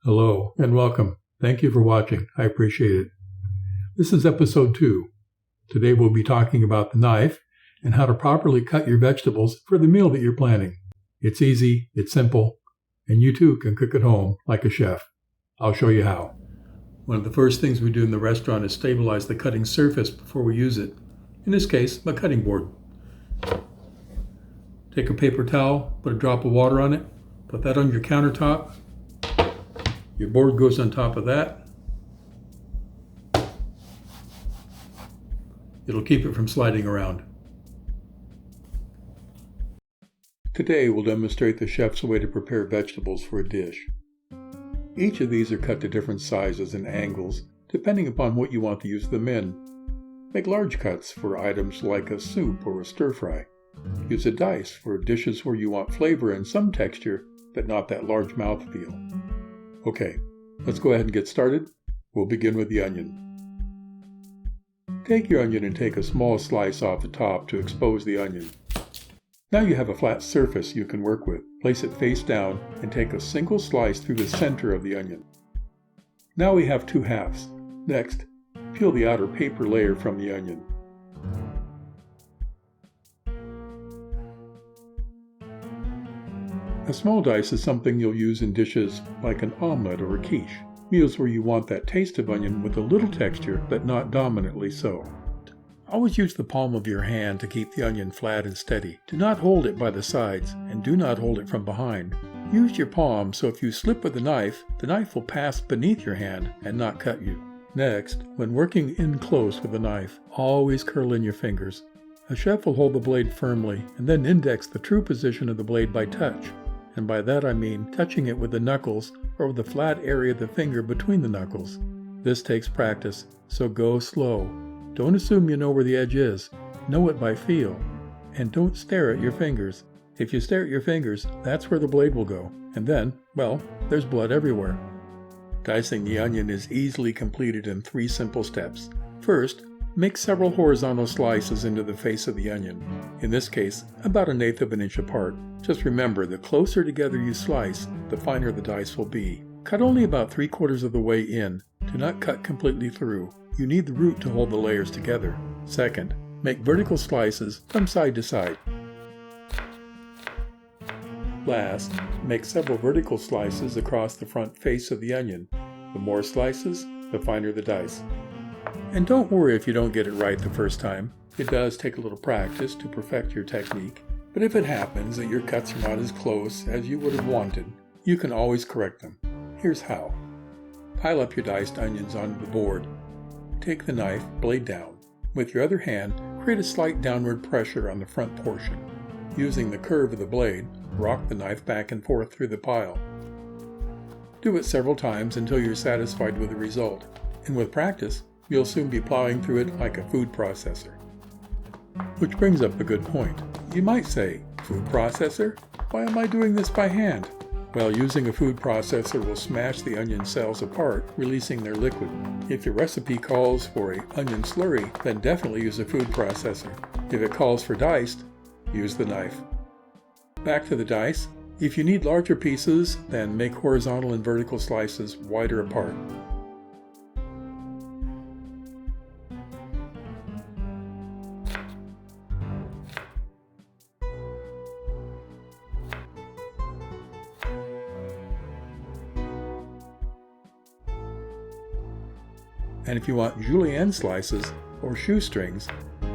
Hello and welcome. Thank you for watching. I appreciate it. This is episode 2. Today we'll be talking about the knife and how to properly cut your vegetables for the meal that you're planning. It's easy, it's simple, and you too can cook at home like a chef. I'll show you how. One of the first things we do in the restaurant is stabilize the cutting surface before we use it. In this case, my cutting board. Take a paper towel, put a drop of water on it, put that on your countertop. Your board goes on top of that. It'll keep it from sliding around. Today we'll demonstrate the chef's way to prepare vegetables for a dish. Each of these are cut to different sizes and angles depending upon what you want to use them in. Make large cuts for items like a soup or a stir-fry. Use a dice for dishes where you want flavor and some texture, but not that large mouthfeel. Okay, let's go ahead and get started. We'll begin with the onion. Take your onion and take a small slice off the top to expose the onion. Now you have a flat surface you can work with. Place it face down and take a single slice through the center of the onion. Now we have 2 halves. Next, peel the outer paper layer from the onion. A small dice is something you'll use in dishes like an omelet or a quiche, meals where you want that taste of onion with a little texture but not dominantly so. Always use the palm of your hand to keep the onion flat and steady. Do not hold it by the sides and do not hold it from behind. Use your palm so if you slip with the knife will pass beneath your hand and not cut you. Next, when working in close with the knife, always curl in your fingers. A chef will hold the blade firmly and then index the true position of the blade by touch. And by that I mean touching it with the knuckles or the flat area of the finger between the knuckles. This takes practice, so go slow. Don't assume you know where the edge is. Know it by feel. And don't stare at your fingers. If you stare at your fingers, that's where the blade will go. And then, well, there's blood everywhere. Dicing the onion is easily completed in 3 simple steps. First, make several horizontal slices into the face of the onion. In this case, about 1/8 of an inch apart. Just remember, the closer together you slice, the finer the dice will be. Cut only about 3/4 of the way in. Do not cut completely through. You need the root to hold the layers together. Second, make vertical slices from side to side. Last, make several vertical slices across the front face of the onion. The more slices, the finer the dice. And don't worry if you don't get it right the first time. It does take a little practice to perfect your technique. But if it happens that your cuts are not as close as you would have wanted, you can always correct them. Here's how. Pile up your diced onions onto the board. Take the knife, blade down. With your other hand, create a slight downward pressure on the front portion. Using the curve of the blade, rock the knife back and forth through the pile. Do it several times until you're satisfied with the result. And with practice, you'll soon be plowing through it like a food processor. Which brings up a good point. You might say, food processor? Why am I doing this by hand? Well, using a food processor will smash the onion cells apart, releasing their liquid. If your recipe calls for an onion slurry, then definitely use a food processor. If it calls for diced, use the knife. Back to the dice. If you need larger pieces, then make horizontal and vertical slices wider apart. And if you want julienne slices or shoestrings,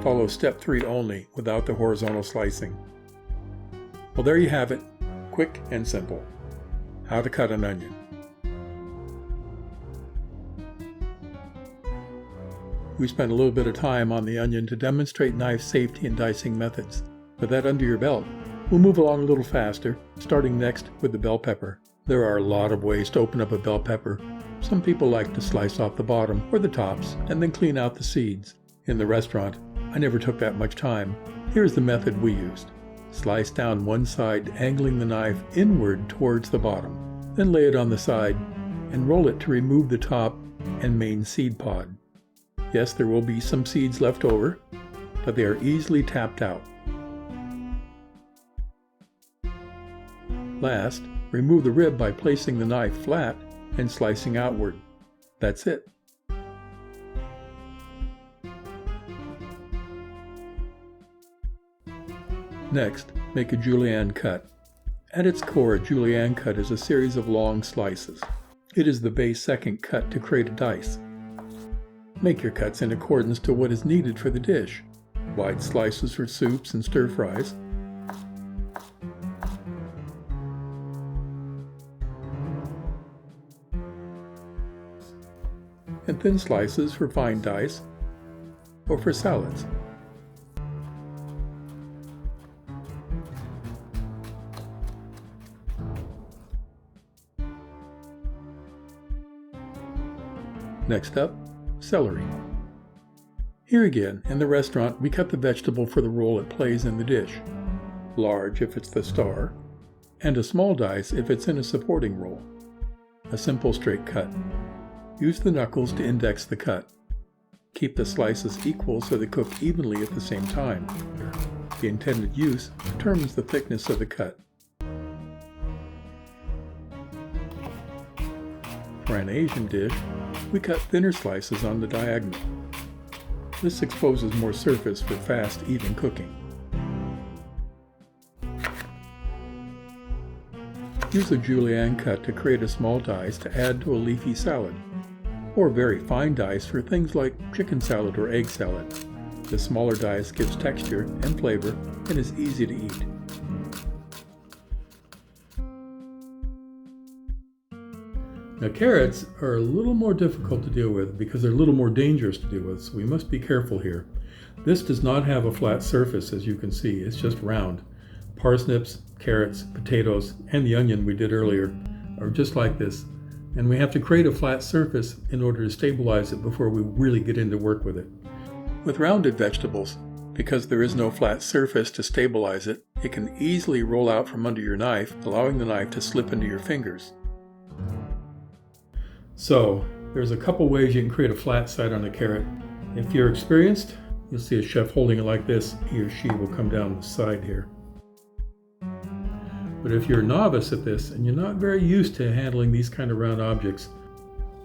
follow step 3 only without the horizontal slicing. Well, there you have it. Quick and simple. How to cut an onion. We spent a little bit of time on the onion to demonstrate knife safety and dicing methods. With that under your belt, we'll move along a little faster, starting next with the bell pepper. There are a lot of ways to open up a bell pepper. Some people like to slice off the bottom or the tops and then clean out the seeds. In the restaurant, I never took that much time. Here's the method we used. Slice down one side, angling the knife inward towards the bottom. Then lay it on the side and roll it to remove the top and main seed pod. Yes, there will be some seeds left over, but they are easily tapped out. Last, remove the rib by placing the knife flat and slicing outward. That's it. Next, make a julienne cut. At its core, a julienne cut is a series of long slices. It is the base second cut to create a dice. Make your cuts in accordance to what is needed for the dish. Wide slices for soups and stir fries. And thin slices for fine dice or for salads. Next up, celery. Here again, in the restaurant, we cut the vegetable for the role it plays in the dish. Large if it's the star, and a small dice if it's in a supporting role. A simple straight cut. Use the knuckles to index the cut. Keep the slices equal so they cook evenly at the same time. The intended use determines the thickness of the cut. For an Asian dish, we cut thinner slices on the diagonal. This exposes more surface for fast, even cooking. Use a julienne cut to create a small dice to add to a leafy salad, or very fine dice for things like chicken salad or egg salad. The smaller dice gives texture and flavor and is easy to eat. Now carrots are a little more difficult to deal with because they're a little more dangerous to deal with, so we must be careful here. This does not have a flat surface, as you can see, it's just round. Parsnips, carrots, potatoes, and the onion we did earlier are just like this, and we have to create a flat surface in order to stabilize it before we really get into work with it. With rounded vegetables, because there is no flat surface to stabilize it, it can easily roll out from under your knife, allowing the knife to slip into your fingers. So, there's a couple ways you can create a flat side on a carrot. If you're experienced, you'll see a chef holding it like this. He or she will come down the side here. But if you're a novice at this and you're not very used to handling these kind of round objects,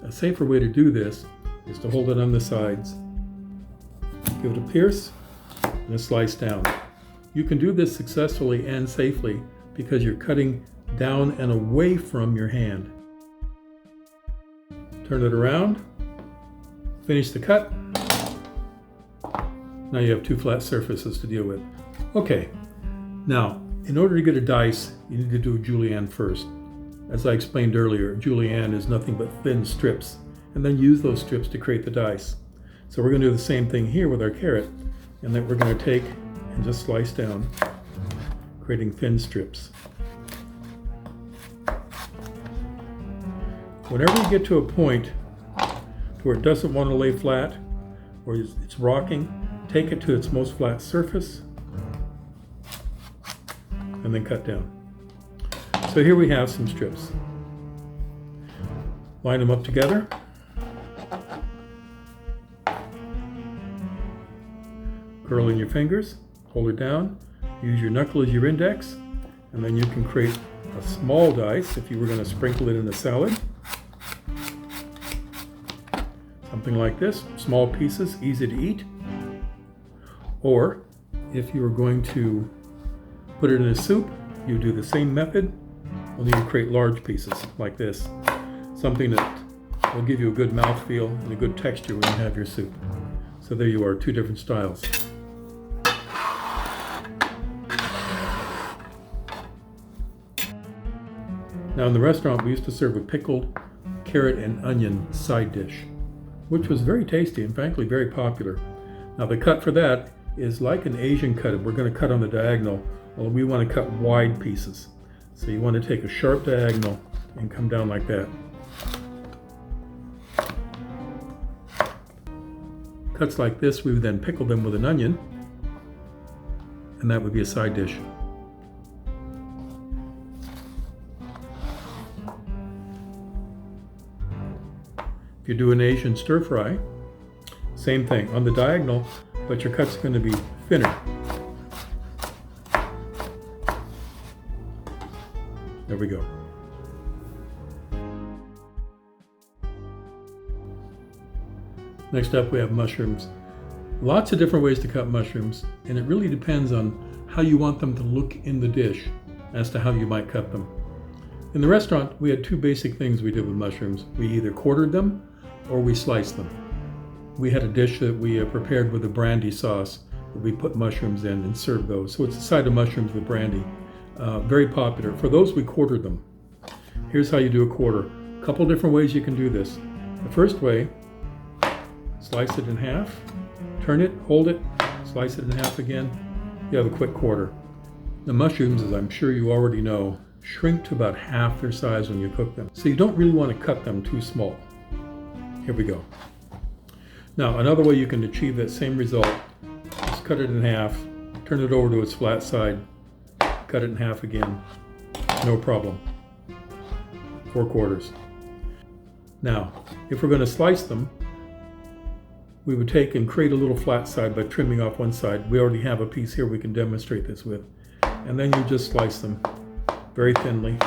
a safer way to do this is to hold it on the sides, give it a pierce, and a slice down. You can do this successfully and safely because you're cutting down and away from your hand. Turn it around, finish the cut. Now you have two flat surfaces to deal with. Okay, now in order to get a dice, you need to do a julienne first. As I explained earlier, julienne is nothing but thin strips, and then use those strips to create the dice. So we're going to do the same thing here with our carrot, and then we're going to take and just slice down, creating thin strips. Whenever you get to a point where it doesn't want to lay flat, or it's rocking, take it to its most flat surface, and then cut down. So here we have some strips. Line them up together. Curl in your fingers, hold it down, use your knuckle as your index, and then you can create a small dice if you were going to sprinkle it in a salad. Something like this, small pieces, easy to eat. Or if you were going to put it in a soup, you do the same method, only you create large pieces like this. Something that will give you a good mouthfeel and a good texture when you have your soup. So there you are, two different styles. Now in the restaurant we used to serve a pickled carrot and onion side dish, which was very tasty and frankly very popular. Now the cut for that is like an Asian cut. We're going to cut on the diagonal. Well, we want to cut wide pieces. So you want to take a sharp diagonal and come down like that. Cuts like this, we would then pickle them with an onion, and that would be a side dish. If you do an Asian stir fry, same thing, on the diagonal, but your cut's going to be thinner. There we go. Next up we have mushrooms. Lots of different ways to cut mushrooms, and it really depends on how you want them to look in the dish as to how you might cut them. In the restaurant, we had two basic things we did with mushrooms. We either quartered them or we sliced them. We had a dish that we prepared with a brandy sauce that we put mushrooms in and served those. So it's a side of mushrooms with brandy. Very popular. For those, we quartered them. Here's how you do a quarter. A couple different ways you can do this. The first way, slice it in half, turn it, hold it, slice it in half again. You have a quick quarter. The mushrooms, as I'm sure you already know, shrink to about half their size when you cook them. So you don't really want to cut them too small. Here we go. Now, another way you can achieve that same result is cut it in half, turn it over to its flat side, cut it in half again, no problem. 4 quarters. Now, if we're going to slice them, we would take and create a little flat side by trimming off one side. We already have a piece here we can demonstrate this with. And then you just slice them very thinly.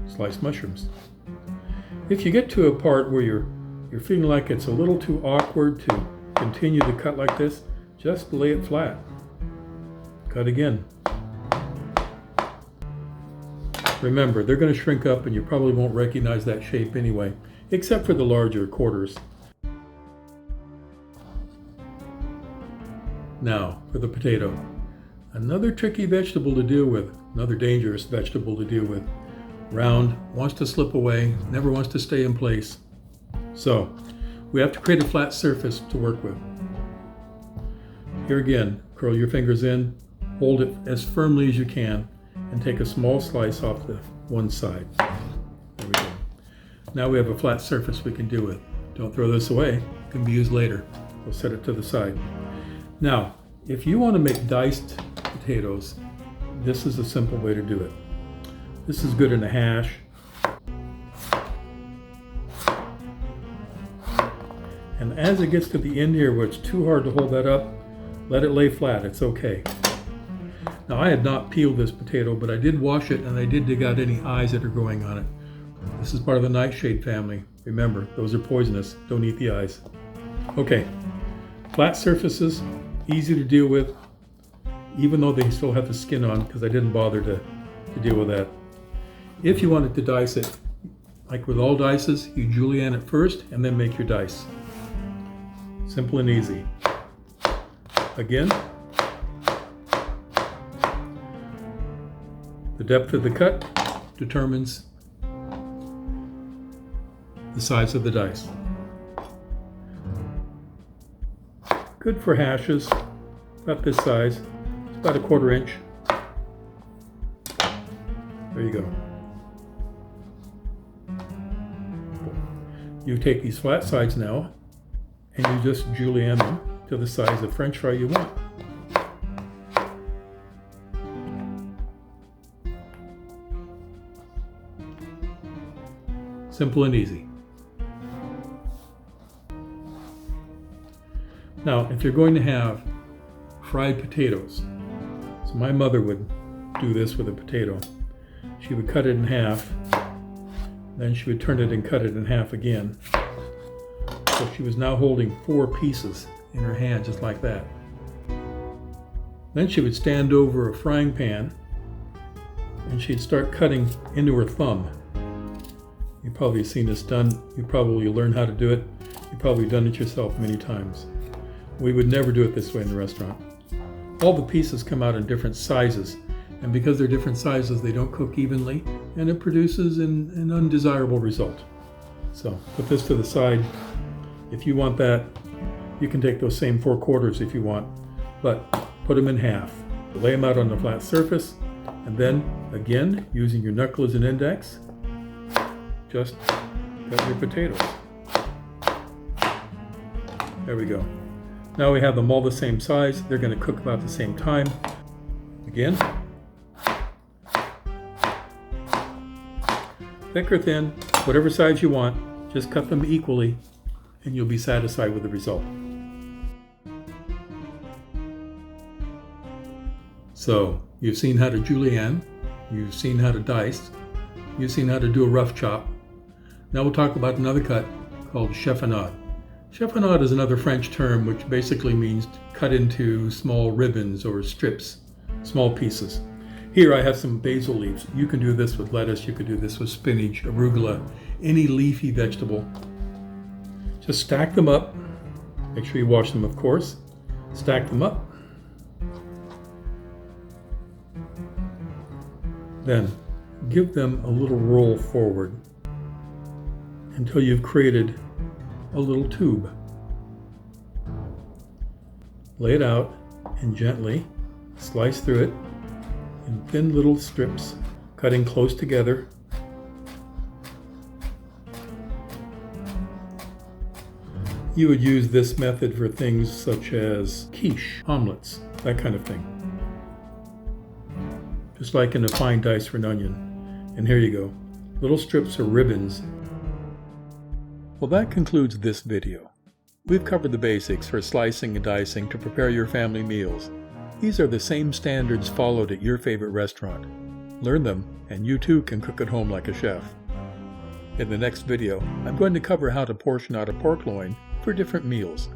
Sliced mushrooms. If you get to a part where you're feeling like it's a little too awkward to continue to cut like this, just lay it flat. Cut again. Remember, they're going to shrink up and you probably won't recognize that shape anyway, except for the larger quarters. Now, for the potato. Another tricky vegetable to deal with, another dangerous vegetable to deal with. Round, wants to slip away, never wants to stay in place. So, we have to create a flat surface to work with. Here again, curl your fingers in, hold it as firmly as you can, and take a small slice off the one side. There we go. Now we have a flat surface we can deal with. Don't throw this away, it can be used later. We'll set it to the side. Now, if you want to make diced potatoes, this is a simple way to do it. This is good in a hash. And as it gets to the end here where it's too hard to hold that up, let it lay flat, it's okay. Now I had not peeled this potato, but I did wash it and I did dig out any eyes that are growing on it. This is part of the nightshade family. Remember, those are poisonous. Don't eat the eyes. Okay, flat surfaces, easy to deal with, even though they still have the skin on, because I didn't bother to deal with that. If you wanted to dice it, like with all dices, you julienne it first and then make your dice. Simple and easy. Again, the depth of the cut determines the size of the dice. Good for hashes, about this size. It's about 1/4 inch. There you go. You take these flat sides now and you just julienne them to the size of French fry you want. Simple and easy. Now, if you're going to have fried potatoes, so my mother would do this with a potato. She would cut it in half, then she would turn it and cut it in half again. So she was now holding 4 pieces in her hand, just like that. Then she would stand over a frying pan and she'd start cutting into her thumb. You've probably seen this done. You probably learned how to do it. You've probably done it yourself many times. We would never do it this way in the restaurant. All the pieces come out in different sizes, and because they're different sizes, they don't cook evenly, and it produces an undesirable result. So put this to the side. If you want that, you can take those same 4 quarters if you want, but put them in half. Lay them out on the flat surface, and then, again, using your knuckle as an index, just cut your potatoes. There we go. Now we have them all the same size. They're going to cook about the same time. Again. Thick or thin, whatever size you want, just cut them equally and you'll be satisfied with the result. So, you've seen how to julienne, you've seen how to dice, you've seen how to do a rough chop. Now we'll talk about another cut called chiffonade. Chiffonade is another French term which basically means cut into small ribbons or strips, small pieces. Here I have some basil leaves. You can do this with lettuce, you could do this with spinach, arugula, any leafy vegetable. Just stack them up. Make sure you wash them, of course. Stack them up. Then give them a little roll forward until you've created a little tube. Lay it out and gently slice through it in thin little strips, cutting close together. You would use this method for things such as quiche, omelets, that kind of thing. Just like in a fine dice for an onion. And here you go, little strips or ribbons. Well, that concludes this video. We've covered the basics for slicing and dicing to prepare your family meals. These are the same standards followed at your favorite restaurant. Learn them, and you too can cook at home like a chef. In the next video, I'm going to cover how to portion out a pork loin for different meals.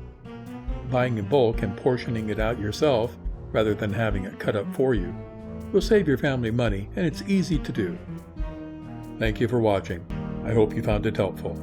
Buying in bulk and portioning it out yourself, rather than having it cut up for you, will save your family money, and it's easy to do. Thank you for watching. I hope you found it helpful.